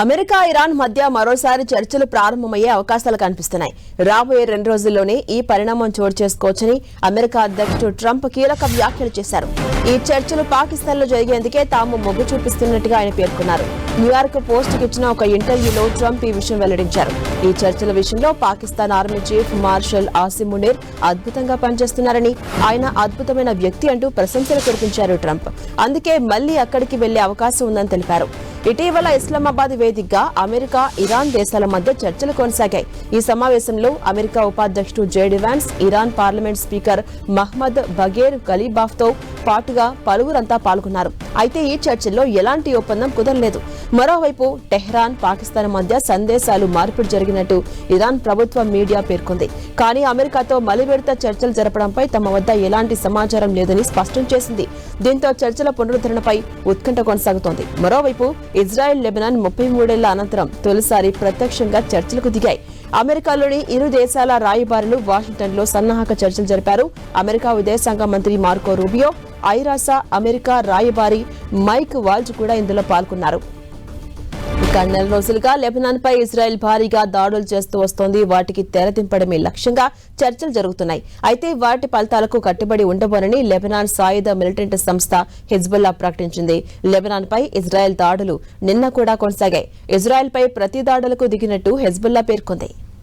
America Iran మధ్య మరోసారి చర్చలు ప్రారంభమయ్యే అవకాశాలు కనిపిస్తున్నాయి. రాబోయే 2 రోజుల్లోనే ఈ పరిణామం చోటు చేసుకోవచ్చని అమెరికా అధ్యక్షుడు ట్రంప్ కీలక వ్యాఖ్యలు చేశారు. ఈ చర్చలు పాకిస్తాన్లో జరిగేందుకే తాము మొగ్గు చూపిస్తున్నట్టుగా ఆయన పేర్కొన్నారు. న్యూయార్క్ పోస్ట్కి ఇచ్చిన ఒక ఇంటర్వ్యూలో ట్రంప్ ఈ విషయం వెల్లడించారు. ఈ చర్చల విషయంలో Pakistan army chief marshal Asim Munir అద్భుతంగా పనిచేస్తున్నారని, ఆయన అద్భుతమైన వ్యక్తి అంటూ ప్రశంసలు కురిపించారు ట్రంప్. అందుకే మళ్లీ అక్కడికి వెళ్లే అవకాశం ఉందని తెలిపారు. ఇటీవల ఇస్లామాబాద్ వేదికగా అమెరికా, ఇరాన్ దేశాల మధ్య చర్చలు కొనసాగాయి. ఈ సమావేశంలో అమెరికా ఉపాధ్యక్షుడు JD Vance, Iran parliament speaker Mohammad Bagher గలీబాఫ్తో పాటుగా పలువురంతా పాల్గొన్నారు. అయితే ఈ చర్చల్లో ఎలాంటి ఒప్పందం కుదరలేదు. మరోవైపు టెహ్రాన్, పాకిస్తాన్ మధ్య సందేశాలు మార్పిడి జరిగినట్టు ఇరాన్ ప్రభుత్వ మీడియా పేర్కొంది. కానీ అమెరికాతో మలివిడత చర్చలు జరపడంపై తమ వద్ద ఎలాంటి సమాచారం లేదని స్పష్టం చేసింది. దీంతో చర్చల పునరుద్ధరణపై ఉత్కంఠ కొనసాగుతోంది. మరోవైపు ఇజ్రాయెల్, లెబనాన్ 33 ఏళ్ల అనంతరం తొలిసారి ప్రత్యక్షంగా చర్చలకు దిగాయి. అమెరికాలోని ఇరు దేశాల రాయబారులు వాషింగ్టన్లో సన్నాహక చర్చలు జరిపారు. అమెరికా విదేశాంగ మంత్రి మార్కో రూబియో, ఐరాసా అమెరికా రాయబారి మైక్ వాల్జ్ కూడా ఇందులో పాల్గొన్నారు. ఇక 4 రోజులుగా లెబనాన్ పై ఇజ్రాయెల్ భారీగా దాడులు చేస్తూ వస్తోంది. వాటికి తెరదింపడమే లక్ష్యంగా చర్చలు జరుగుతున్నాయి. అయితే వాటి ఫలితాలకు కట్టుబడి ఉండబోనని లెబనాన్ సాయుధ మిలిటెంట్ సంస్థ హిజ్బుల్లా ప్రకటించింది. లెబనాన్ పై ఇజ్రాయెల్ దాడులు నిన్న కూడా కొనసాగాయి. ఇజ్రాయెల్ పై ప్రతి దాడులకు దిగినట్టు హిజ్బుల్లా పేర్కొంది.